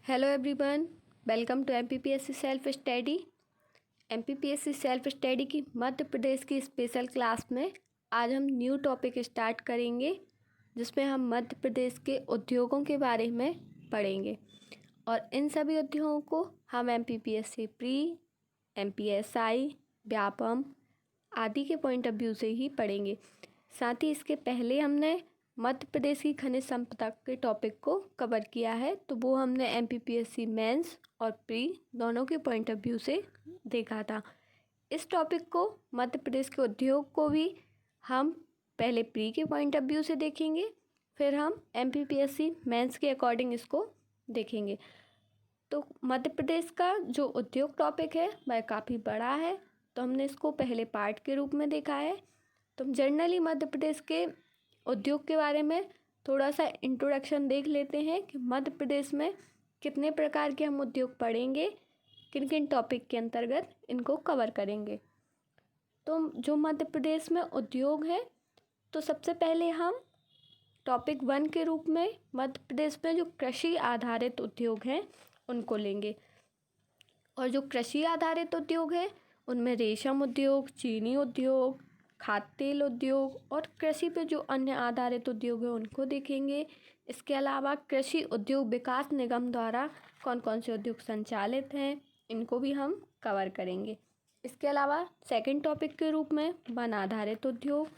Hello everyone, welcome to MPPSC self study. MPPSC self study की मध्य प्रदेश की special class में आज हम न्यू टॉपिक स्टार्ट करेंगे, जिसमें हम मध्य प्रदेश के उद्योगों के बारे में पढ़ेंगे। और इन सभी उद्योगों को हम एमपीपीएससी प्री, एमपीएसआई, व्यापम आदि के पॉइंट ऑफ व्यू से ही पढ़ेंगे। साथ ही इसके पहले हमने मध्य प्रदेश की खनिज संपदा के टॉपिक को कवर किया है, तो वो हमने एमपीपीएससी मेंस और प्री दोनों के पॉइंट ऑफ व्यू से देखा था। इस टॉपिक को मध्य प्रदेश के उद्योग को भी हम पहले प्री के पॉइंट ऑफ व्यू से देखेंगे, फिर हम एमपीपीएससी मेंस के अकॉर्डिंग इसको देखेंगे। तो मध्य प्रदेश का जो उद्योग टॉपिक है वह काफ़ी बड़ा है, तो हमने इसको पहले पार्ट के रूप में देखा है। तो जनरली मध्य प्रदेश के उद्योग के बारे में थोड़ा सा इंट्रोडक्शन देख लेते हैं कि मध्य प्रदेश में कितने प्रकार के हम उद्योग पढ़ेंगे, किन किन टॉपिक के अंतर्गत इनको कवर करेंगे। तो जो मध्य प्रदेश में उद्योग है, तो सबसे पहले हम टॉपिक 1 के रूप में मध्य प्रदेश में जो कृषि आधारित उद्योग हैं उनको लेंगे। और जो कृषि आधारित उद्योग है उनमें रेशम उद्योग, चीनी उद्योग, खाद्य तेल उद्योग और कृषि पे जो अन्य आधारित उद्योग है उनको देखेंगे। इसके अलावा कृषि उद्योग विकास निगम द्वारा कौन कौन से उद्योग संचालित हैं, इनको भी हम कवर करेंगे। इसके अलावा सेकंड टॉपिक के रूप में वन आधारित उद्योग,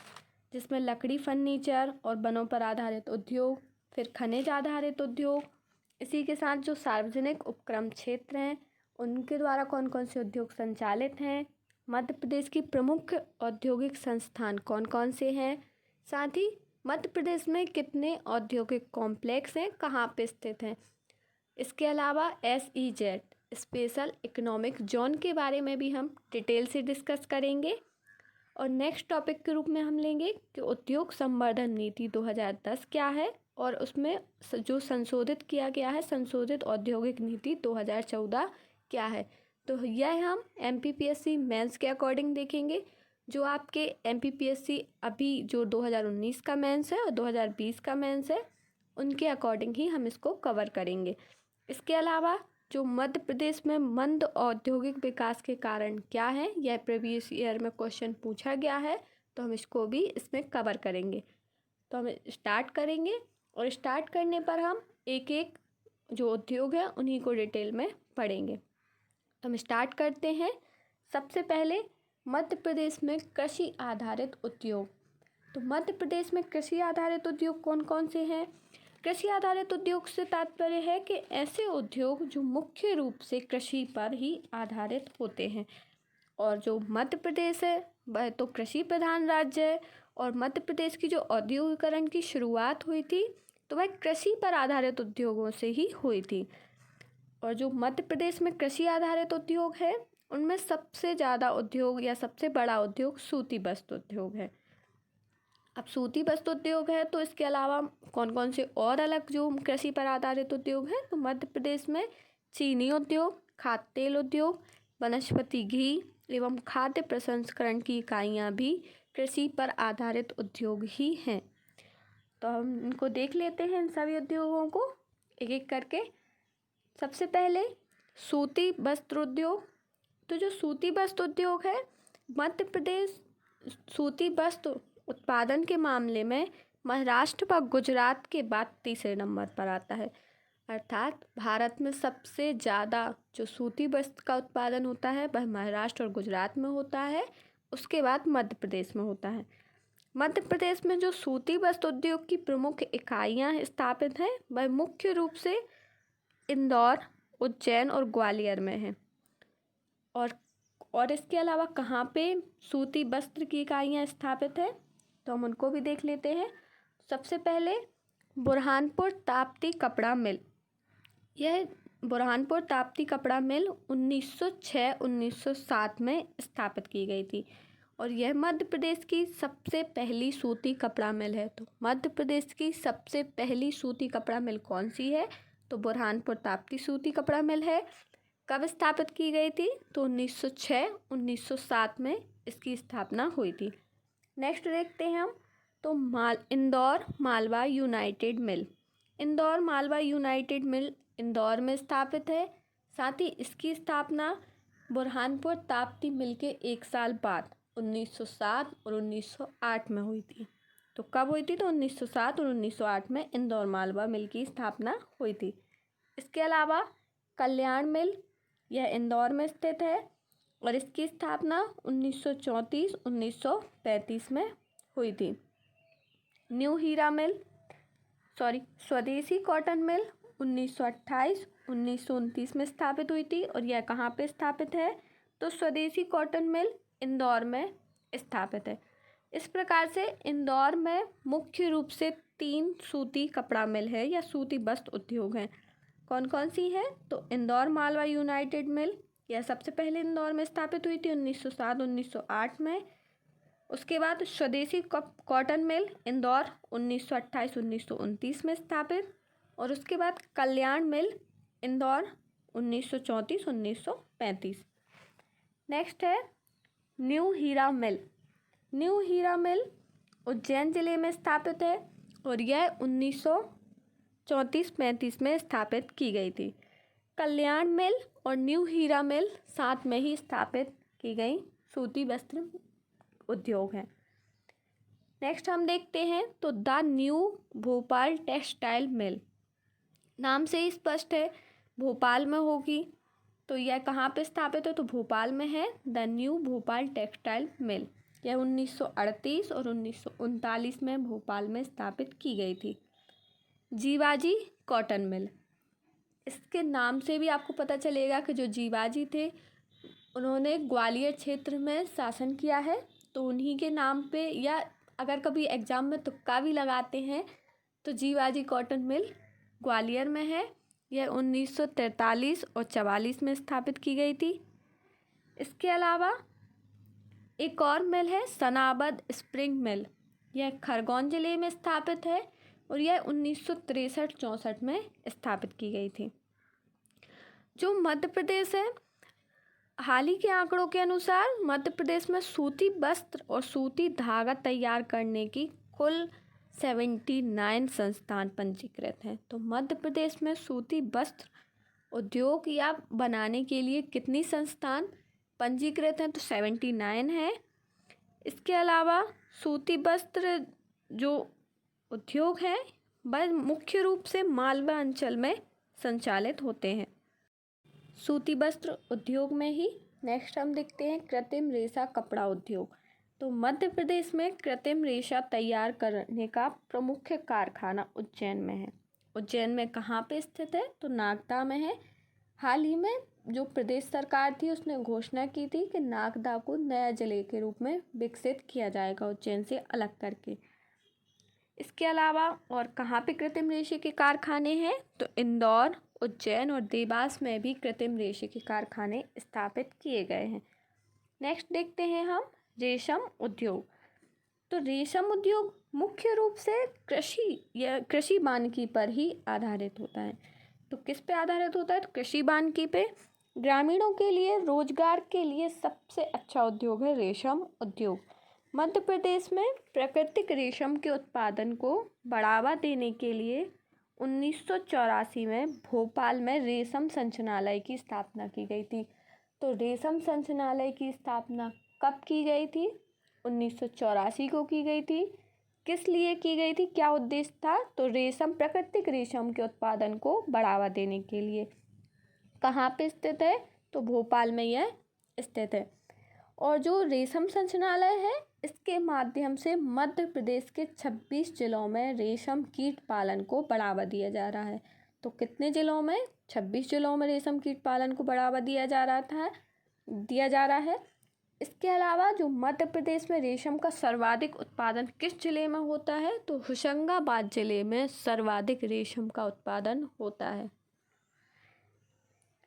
जिसमें लकड़ी, फर्नीचर और वनों पर आधारित उद्योग, फिर खनिज आधारित उद्योग। इसी के साथ जो सार्वजनिक उपक्रम क्षेत्र हैं उनके द्वारा कौन कौन से उद्योग संचालित हैं, मध्य प्रदेश की प्रमुख औद्योगिक संस्थान कौन कौन से हैं, साथ ही मध्य प्रदेश में कितने औद्योगिक कॉम्प्लेक्स हैं, कहाँ पे स्थित हैं। इसके अलावा SEZ स्पेशल इकोनॉमिक जोन के बारे में भी हम डिटेल से डिस्कस करेंगे। और नेक्स्ट टॉपिक के रूप में हम लेंगे कि उद्योग संवर्धन नीति 2010 क्या है और उसमें जो संशोधित किया गया है संशोधित औद्योगिक नीति 2014 क्या है। तो यह हम एमपीपीएससी मेंस के अकॉर्डिंग देखेंगे। जो आपके एमपीपीएससी अभी जो 2019 का मेंस है और 2020 का मेंस है उनके अकॉर्डिंग ही हम इसको कवर करेंगे। इसके अलावा जो मध्य प्रदेश में मंद औद्योगिक विकास के कारण क्या है, यह प्रीवियस ईयर में क्वेश्चन पूछा गया है, तो हम इसको भी इसमें कवर करेंगे। तो हम स्टार्ट करेंगे और स्टार्ट करने पर हम एक एक जो उद्योग है उन्हीं को डिटेल में पढ़ेंगे। हम स्टार्ट करते हैं। सबसे पहले मध्य प्रदेश में कृषि आधारित उद्योग। तो मध्य प्रदेश में कृषि आधारित उद्योग कौन कौन से हैं? कृषि आधारित उद्योग से तात्पर्य है कि ऐसे उद्योग जो मुख्य रूप से कृषि पर ही आधारित होते हैं। और जो मध्य प्रदेश है वह तो कृषि प्रधान राज्य है, और मध्य प्रदेश की जो औद्योगिकरण की शुरुआत हुई थी तो वह कृषि पर आधारित उद्योगों से ही हुई थी। और जो मध्य प्रदेश में कृषि आधारित उद्योग है उनमें सबसे ज़्यादा उद्योग या सबसे बड़ा उद्योग सूती वस्त्र उद्योग है। अब सूती वस्त्र उद्योग है तो इसके अलावा कौन कौन से और अलग जो कृषि पर आधारित उद्योग हैं, तो मध्य प्रदेश में चीनी उद्योग, खाद्य तेल उद्योग, वनस्पति घी एवं खाद्य प्रसंस्करण की इकाइयाँ भी कृषि पर आधारित उद्योग ही हैं। तो हम इनको देख लेते हैं इन सभी उद्योगों को एक एक करके। सबसे पहले सूती वस्त्र उद्योग। तो जो सूती वस्त्र उद्योग है, मध्य प्रदेश सूती वस्त्र उत्पादन के मामले में महाराष्ट्र व गुजरात के बाद तीसरे नंबर पर आता है। अर्थात भारत में सबसे ज़्यादा जो सूती वस्त्र का उत्पादन होता है वह महाराष्ट्र और गुजरात में होता है, उसके बाद मध्य प्रदेश में होता है। मध्य प्रदेश में जो सूती वस्त्र उद्योग की प्रमुख इकाइयाँ स्थापित हैं वह मुख्य रूप से इंदौर, उज्जैन और ग्वालियर में है। और इसके अलावा कहाँ पे सूती वस्त्र की इकाइयाँ स्थापित है, तो हम उनको भी देख लेते हैं। सबसे पहले बुरहानपुर ताप्ती कपड़ा मिल। यह बुरहानपुर ताप्ती कपड़ा मिल 1906-1907 में स्थापित की गई थी, और यह मध्य प्रदेश की सबसे पहली सूती कपड़ा मिल है। तो मध्य प्रदेश की सबसे पहली सूती कपड़ा मिल कौन सी है, तो बुरहानपुर ताप्ती सूती कपड़ा मिल है। कब स्थापित की गई थी, तो 1906-1907 में इसकी स्थापना हुई थी। नेक्स्ट देखते हैं हम, तो इंदौर मालवा यूनाइटेड मिल। इंदौर मालवा यूनाइटेड मिल इंदौर में स्थापित है। साथ ही इसकी स्थापना बुरहानपुर ताप्ती मिल के एक साल बाद 1907 और 1908 में हुई थी। तो कब हुई थी? तो 1907 और 1908 में इंदौर मालवा मिल की स्थापना हुई थी। इसके अलावा कल्याण मिल, यह इंदौर में स्थित है और इसकी स्थापना 1934-1935 में हुई थी। स्वदेशी कॉटन मिल 1928-1929 में स्थापित हुई थी और यह कहाँ पे स्थापित है? तो स्वदेशी कॉटन मिल इंदौर में स्थापित है। इस प्रकार से इंदौर में मुख्य रूप से 3 सूती कपड़ा मिल है या सूती वस्त्र उद्योग हैं। कौन कौन सी है? तो इंदौर मालवा यूनाइटेड मिल, यह सबसे पहले इंदौर में स्थापित हुई थी 1907-1908 में। उसके बाद स्वदेशी कॉटन मिल इंदौर 1928-1929 में स्थापित, और उसके बाद कल्याण मिल इंदौर 1934-1935। नेक्स्ट है न्यू हीरा मिल। न्यू हीरा मिल उज्जैन जिले में स्थापित है और यह 1934-35 में स्थापित की गई थी। कल्याण मिल और न्यू हीरा मिल साथ में ही स्थापित की गई सूती वस्त्र उद्योग हैं। नेक्स्ट हम देखते हैं तो the new Bhopal textile mill. नाम से ही स्पष्ट है भोपाल में होगी, तो यह कहाँ पे स्थापित है? तो भोपाल में है the new Bhopal textile mill. यह 1938 और 1939 में भोपाल में स्थापित की गई थी। जीवाजी कॉटन मिल, इसके नाम से भी आपको पता चलेगा कि जो जीवाजी थे उन्होंने ग्वालियर क्षेत्र में शासन किया है, तो उन्हीं के नाम पे, या अगर कभी एग्जाम में तुक्का भी लगाते हैं तो जीवाजी कॉटन मिल ग्वालियर में है। यह 1943 और 44 में स्थापित की गई थी। इसके अलावा एक और मिल है सनाबद स्प्रिंग मिल, यह खरगोन जिले में स्थापित है और यह 1963-64 में स्थापित की गई थी। जो मध्य प्रदेश है, हाल ही के आंकड़ों के अनुसार मध्य प्रदेश में सूती वस्त्र और सूती धागा तैयार करने की कुल 79 संस्थान पंजीकृत हैं। तो मध्य प्रदेश में सूती वस्त्र उद्योग या बनाने के लिए कितनी संस्थान पंजीकृत हैं? तो 79 है। इसके अलावा सूती वस्त्र जो उद्योग हैं वह मुख्य रूप से मालवा अंचल में संचालित होते हैं, सूती वस्त्र उद्योग में ही। नेक्स्ट हम देखते हैं कृत्रिम रेशा कपड़ा उद्योग। तो मध्य प्रदेश में कृत्रिम रेशा तैयार करने का प्रमुख कारखाना उज्जैन में है। उज्जैन में कहाँ पे स्थित है? तो नागदा में है। हाल ही में जो प्रदेश सरकार थी उसने घोषणा की थी कि नागदा को नया जिले के रूप में विकसित किया जाएगा उज्जैन से अलग करके। इसके अलावा और कहाँ पे कृत्रिम रेशे के कारखाने हैं? तो इंदौर, उज्जैन और देवास में भी कृत्रिम रेशे के कारखाने स्थापित किए गए हैं। नेक्स्ट देखते हैं हम रेशम उद्योग। तो रेशम उद्योग मुख्य रूप से कृषि वानिकी पर ही आधारित होता है। तो किस पे आधारित होता है? तो कृषि वानिकी पे। ग्रामीणों के लिए रोजगार के लिए सबसे अच्छा उद्योग है रेशम उद्योग। मध्य प्रदेश में प्राकृतिक रेशम के उत्पादन को बढ़ावा देने के लिए 1984 में भोपाल में रेशम संचालनालय की स्थापना की गई थी। तो रेशम संचालनालय की स्थापना कब की गई थी? 1984 को की गई थी। किस लिए की गई थी? क्या उद्देश्य था? तो प्राकृतिक रेशम के उत्पादन को बढ़ावा देने के लिए। कहाँ पे स्थित है? तो भोपाल में यह स्थित है। और जो रेशम संचालनालय है इसके माध्यम से मध्य प्रदेश के 26 जिलों में रेशम कीट पालन को बढ़ावा दिया जा रहा है। तो कितने जिलों में? 26 जिलों में रेशम कीट पालन को बढ़ावा दिया जा रहा है। इसके अलावा जो मध्य प्रदेश में रेशम का सर्वाधिक उत्पादन किस जिले में होता है? तो होशंगाबाद जिले में सर्वाधिक रेशम का उत्पादन होता है।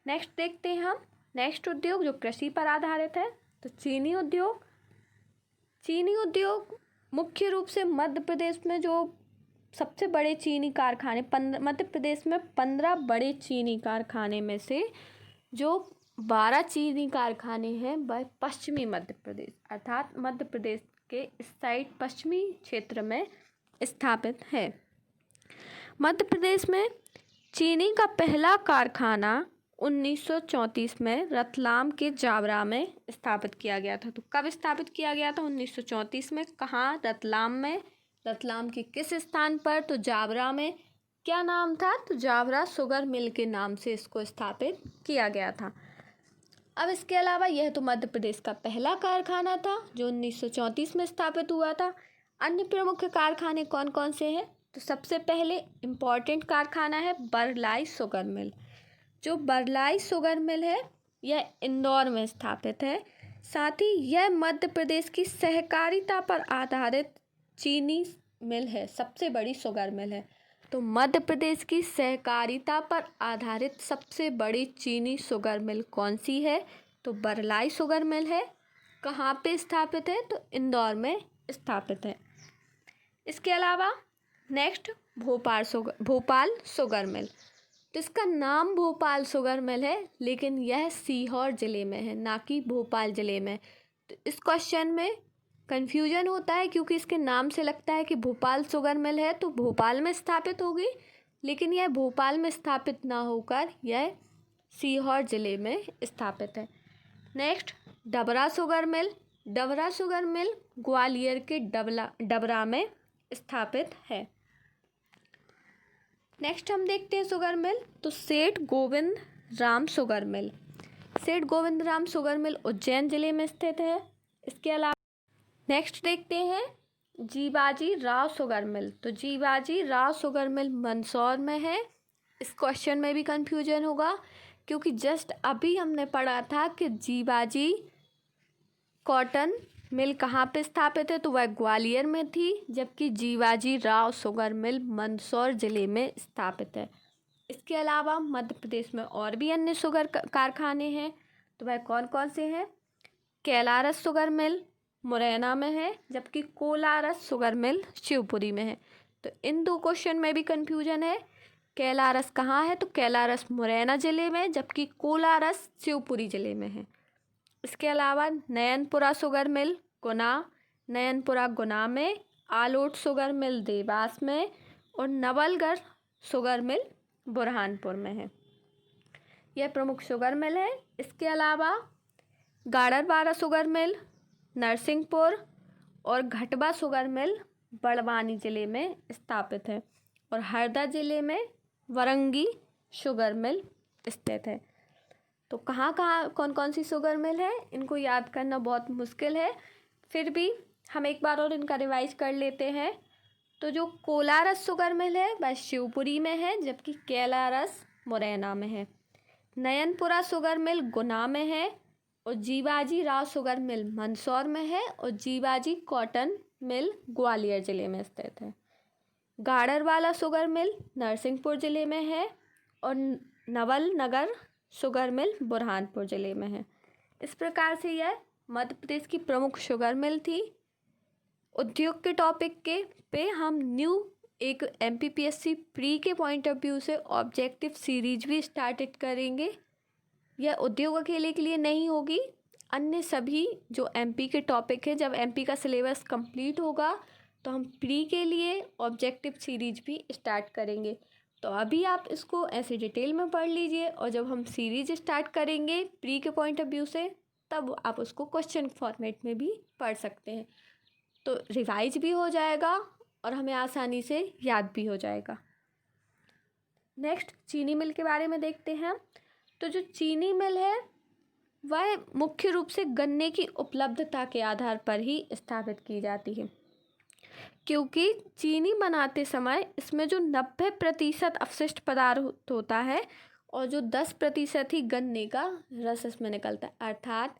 नेक्स्ट देखते हैं हम नेक्स्ट उद्योग जो कृषि पर आधारित है। तो चीनी उद्योग। चीनी उद्योग मुख्य रूप से मध्य प्रदेश में जो सबसे बड़े चीनी कारखाने, मध्य प्रदेश में 15 बड़े चीनी कारखाने में से जो 12 चीनी कारखाने हैं वह पश्चिमी मध्य प्रदेश अर्थात मध्य प्रदेश के इस साइड पश्चिमी क्षेत्र में स्थापित है। मध्य प्रदेश में चीनी का पहला कारखाना 1934 में रतलाम के जावरा में स्थापित किया गया था। तो कब स्थापित किया गया था? 1934 में। कहाँ? रतलाम में। रतलाम के किस स्थान पर? तो जावरा में। क्या नाम था? तो जावरा शुगर मिल के नाम से इसको स्थापित किया गया था। अब इसके अलावा यह तो मध्य प्रदेश का पहला कारखाना था जो 1934 में स्थापित हुआ था। अन्य प्रमुख कारखाने कौन कौन से हैं? तो सबसे पहले इम्पॉर्टेंट कारखाना है बरलाई शुगर मिल। जो बरलाई शुगर मिल है यह इंदौर में स्थापित है। साथ ही यह मध्य प्रदेश की सहकारिता पर आधारित चीनी मिल है, सबसे बड़ी शुगर मिल है। तो मध्य प्रदेश की सहकारिता पर आधारित सबसे बड़ी चीनी शुगर मिल कौन सी है? तो बरलाई शुगर मिल है। कहाँ पे स्थापित है? तो इंदौर में स्थापित है। इसके अलावा नेक्स्ट भोपाल शुगर मिल। तो इसका नाम भोपाल शुगर मिल है लेकिन यह सीहोर ज़िले में है, ना कि भोपाल ज़िले में। तो इस क्वेश्चन में कन्फ्यूजन होता है क्योंकि इसके नाम से लगता है कि भोपाल शुगर मिल है तो भोपाल में स्थापित होगी, लेकिन यह भोपाल में स्थापित ना होकर यह सीहोर ज़िले में स्थापित है। Next Dabra sugar mill. Dabra sugar mill Gwalior के डबरा में स्थापित है। नेक्स्ट हम देखते हैं शुगर मिल। तो सेठ गोविंद राम शुगर मिल। सेठ गोविंद राम शुगर मिल उज्जैन ज़िले में स्थित है। इसके अलावा नेक्स्ट देखते हैं जीवाजी राव शुगर मिल। तो जीवाजी राव शुगर मिल मंदसौर में है। इस क्वेश्चन में भी कंफ्यूजन होगा क्योंकि जस्ट अभी हमने पढ़ा था कि जीवाजी कॉटन मिल कहाँ पे स्थापित है, तो वह ग्वालियर में थी, जबकि जीवाजी राव शुगर मिल मंदसौर ज़िले में स्थापित है। इसके अलावा मध्य प्रदेश में और भी अन्य शुगर कारखाने हैं। तो वह कौन कौन से हैं? कैलारस शुगर मिल मुरैना में है, जबकि कोलारस शुगर मिल शिवपुरी में है। तो इन दो क्वेश्चन में भी कंफ्यूजन है। कैलारस कहाँ है? तो कैलारस मुरैना ज़िले में, जबकि कोलारस शिवपुरी ज़िले में है। इसके अलावा नयनपुरा शुगर मिल गुना, नयनपुरा गुना में, आलोट शुगर मिल देवास में और नवलगढ़ शुगर मिल बुरहानपुर में है। यह प्रमुख शुगर मिल है। इसके अलावा गाड़रवारा शुगर मिल नरसिंहपुर और घटवा शुगर मिल बड़वानी ज़िले में स्थापित है और हरदा ज़िले में वरंगी शुगर मिल स्थित है। तो कहाँ कौन कौन सी शुगर मिल है इनको याद करना बहुत मुश्किल है, फिर भी हम एक बार और इनका रिवाइज कर लेते हैं। तो जो कोलारस शुगर मिल है वह शिवपुरी में है, जबकि कैलारस मुरैना में है। नयनपुरा शुगर मिल गुना में है और जीवाजी राव शुगर मिल मंदसौर में है और जीवाजी कॉटन मिल ग्वालियर ज़िले में स्थित है। गाड़रवाला शुगर मिल नरसिंहपुर ज़िले में है और नवलनगर शुगर मिल बुरहानपुर ज़िले में है। इस प्रकार से यह मध्य प्रदेश की प्रमुख शुगर मिल थी। उद्योग के टॉपिक पे हम न्यू एक MPPSC प्री के पॉइंट ऑफ व्यू से ऑब्जेक्टिव सीरीज भी स्टार्टेड करेंगे। यह उद्योग अकेले के लिए नहीं होगी, अन्य सभी जो MP के टॉपिक है, जब MP का सिलेबस कंप्लीट होगा तो हम प्री के लिए ऑब्जेक्टिव सीरीज भी स्टार्ट करेंगे। तो अभी आप इसको ऐसे डिटेल में पढ़ लीजिए और जब हम सीरीज स्टार्ट करेंगे प्री के पॉइंट ऑफ व्यू से तब आप उसको क्वेश्चन फॉर्मेट में भी पढ़ सकते हैं। तो रिवाइज भी हो जाएगा और हमें आसानी से याद भी हो जाएगा। नेक्स्ट चीनी मिल के बारे में देखते हैं। तो जो चीनी मिल है वह मुख्य रूप से गन्ने की उपलब्धता के आधार पर ही स्थापित की जाती है, क्योंकि चीनी बनाते समय इसमें जो 90% अपशिष्ट पदार्थ होता है और जो 10% ही गन्ने का रस इसमें निकलता है, अर्थात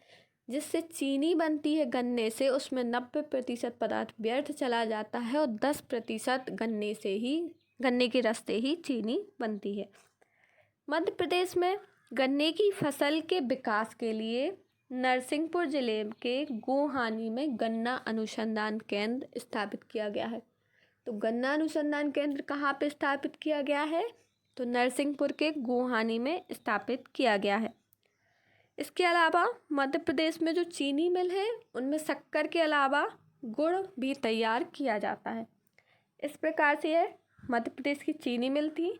जिससे चीनी बनती है गन्ने से उसमें 90% पदार्थ व्यर्थ चला जाता है और 10% गन्ने के रस से ही चीनी बनती है। मध्य प्रदेश में गन्ने की फसल के विकास के लिए नरसिंहपुर ज़िले के गोहानी में गन्ना अनुसंधान केंद्र स्थापित किया गया है। तो गन्ना अनुसंधान केंद्र कहाँ पे स्थापित किया गया है? तो नरसिंहपुर के गोहानी में स्थापित किया गया है। इसके अलावा मध्य प्रदेश में जो चीनी मिल है उनमें शक्कर के अलावा गुड़ भी तैयार किया जाता है। इस प्रकार से यह मध्य प्रदेश की चीनी मिल थी।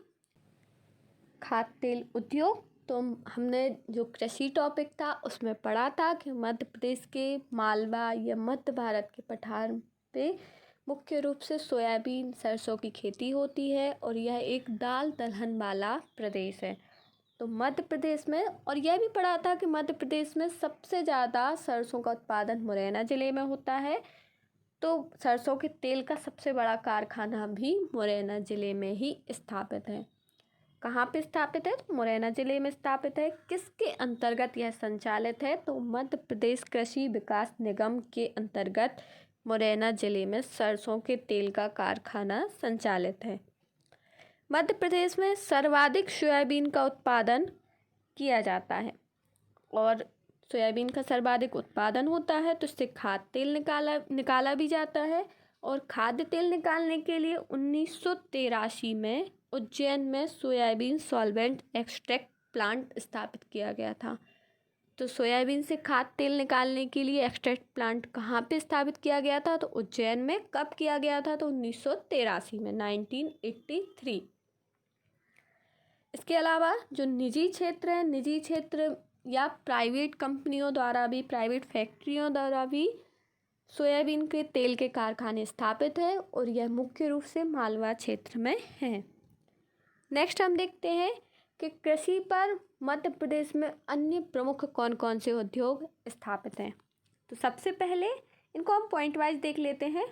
खाद्य तेल उद्योग। तो हमने जो कृषि टॉपिक था उसमें पढ़ा था कि मध्य प्रदेश के मालवा या मध्य भारत के पठार पे मुख्य रूप से सोयाबीन सरसों की खेती होती है और यह एक दाल दलहन वाला प्रदेश है। तो मध्य प्रदेश में, और यह भी पढ़ा था कि मध्य प्रदेश में सबसे ज़्यादा सरसों का उत्पादन मुरैना ज़िले में होता है। तो सरसों के तेल का सबसे बड़ा कारखाना भी मुरैना ज़िले में ही स्थापित है। कहाँ पे स्थापित है? तो मुरैना ज़िले में स्थापित है। किसके अंतर्गत यह संचालित है? तो मध्य प्रदेश कृषि विकास निगम के अंतर्गत मुरैना ज़िले में सरसों के तेल का कारखाना संचालित है। मध्य प्रदेश में सर्वाधिक सोयाबीन का उत्पादन किया जाता है और सोयाबीन का सर्वाधिक उत्पादन होता है तो इससे खाद्य तेल निकाला भी जाता है। और खाद्य तेल निकालने के लिए 1983 में उज्जैन में सोयाबीन सॉल्वेंट एक्सट्रैक्ट प्लांट स्थापित किया गया था। तो सोयाबीन से खाद्य तेल निकालने के लिए एक्सट्रैक्ट प्लांट कहाँ पे स्थापित किया गया था? तो उज्जैन में। कब किया गया था? तो 1983 में, 1983। इसके अलावा जो निजी क्षेत्र है, निजी क्षेत्र या प्राइवेट कंपनियों द्वारा भी, प्राइवेट फैक्ट्रियों द्वारा भी सोयाबीन के तेल के कारखाने स्थापित हैं और यह मुख्य रूप से मालवा क्षेत्र में हैं। नेक्स्ट हम देखते हैं कि कृषि पर मध्य प्रदेश में अन्य प्रमुख कौन कौन से उद्योग स्थापित हैं। तो सबसे पहले इनको हम पॉइंट वाइज देख लेते हैं।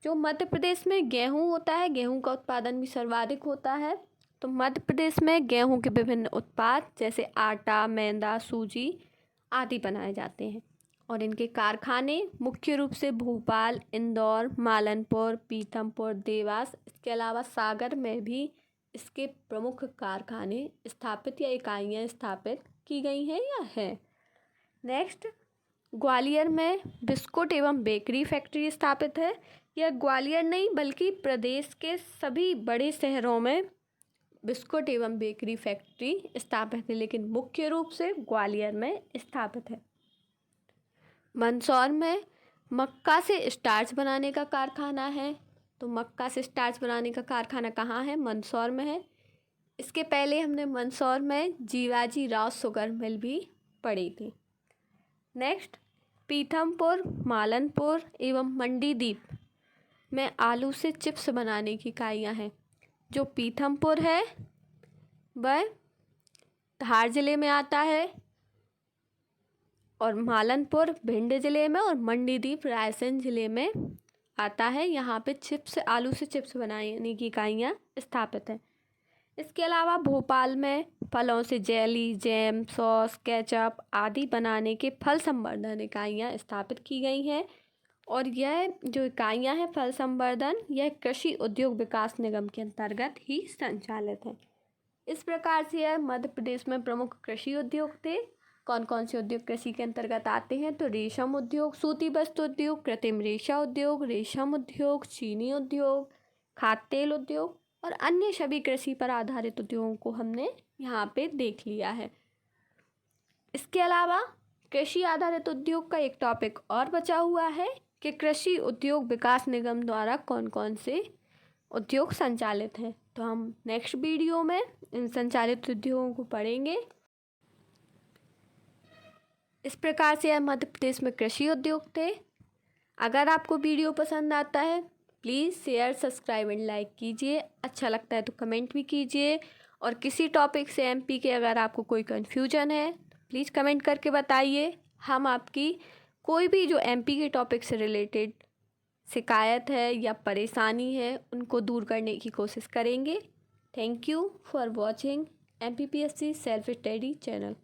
जो मध्य प्रदेश में गेहूँ होता है, गेहूँ का उत्पादन भी सर्वाधिक होता है। तो मध्य प्रदेश में गेहूँ के विभिन्न उत्पाद जैसे आटा, मैदा, सूजी आदि बनाए जाते हैं और इनके कारखाने मुख्य रूप से भोपाल, इंदौर, मालनपुर, पीथमपुर, देवास, इसके अलावा सागर में भी इसके प्रमुख कारखाने स्थापित या इकाइयाँ स्थापित की गई हैं या हैं। नेक्स्ट, ग्वालियर में बिस्कुट एवं बेकरी फैक्ट्री स्थापित है। यह ग्वालियर नहीं बल्कि प्रदेश के सभी बड़े शहरों में बिस्कुट एवं बेकरी फैक्ट्री स्थापित है, लेकिन मुख्य रूप से ग्वालियर में स्थापित है। मंदसौर में मक्का से स्टार्च बनाने का कारखाना है। तो मक्का से स्टार्च बनाने का कारखाना कहाँ है? मंदसौर में है। इसके पहले हमने मंदसौर में जीवाजी राव शुगर मिल भी पढ़ी थी। नेक्स्ट, पीथमपुर, मालनपुर एवं मंडीदीप में आलू से चिप्स बनाने की इकाइयाँ हैं। जो पीथमपुर है वह धार जिले में आता है और मालनपुर भिंड जिले में और मंडीदीप रायसेन जिले में आता है। यहाँ पे चिप्स, आलू से चिप्स बनाने की इकाइयाँ स्थापित हैं। इसके अलावा भोपाल में फलों से जेली, जैम, सॉस, केचप आदि बनाने के फल संवर्धन इकाइयाँ स्थापित की गई हैं और यह जो इकाइयाँ हैं फल संवर्धन, यह कृषि उद्योग विकास निगम के अंतर्गत ही संचालित है। इस प्रकार से यह मध्य प्रदेश में प्रमुख कृषि उद्योग थे। कौन कौन से उद्योग कृषि के अंतर्गत आते हैं? तो रेशम उद्योग, सूती वस्त्र उद्योग, कृत्रिम रेशा उद्योग, रेशम उद्योग, चीनी उद्योग, खाद्य तेल उद्योग और अन्य सभी कृषि पर आधारित उद्योगों को हमने यहाँ पे देख लिया है। इसके अलावा कृषि आधारित उद्योग का एक टॉपिक और बचा हुआ है कि कृषि उद्योग विकास निगम द्वारा कौन कौन से उद्योग संचालित हैं। तो हम नेक्स्ट वीडियो में इन संचालित उद्योगों को पढ़ेंगे। इस प्रकार से यह मध्य प्रदेश में कृषि उद्योग थे। अगर आपको वीडियो पसंद आता है please share, subscribe and like कीजिए। अच्छा लगता है तो कमेंट भी कीजिए और किसी टॉपिक से एमपी के अगर आपको कोई कन्फ्यूजन है तो प्लीज़ कमेंट करके बताइए। हम आपकी कोई भी जो एमपी के टॉपिक से रिलेटेड शिकायत है या परेशानी है उनको दूर करने की कोशिश करेंगे। Thank you for watching MPPSC self study channel.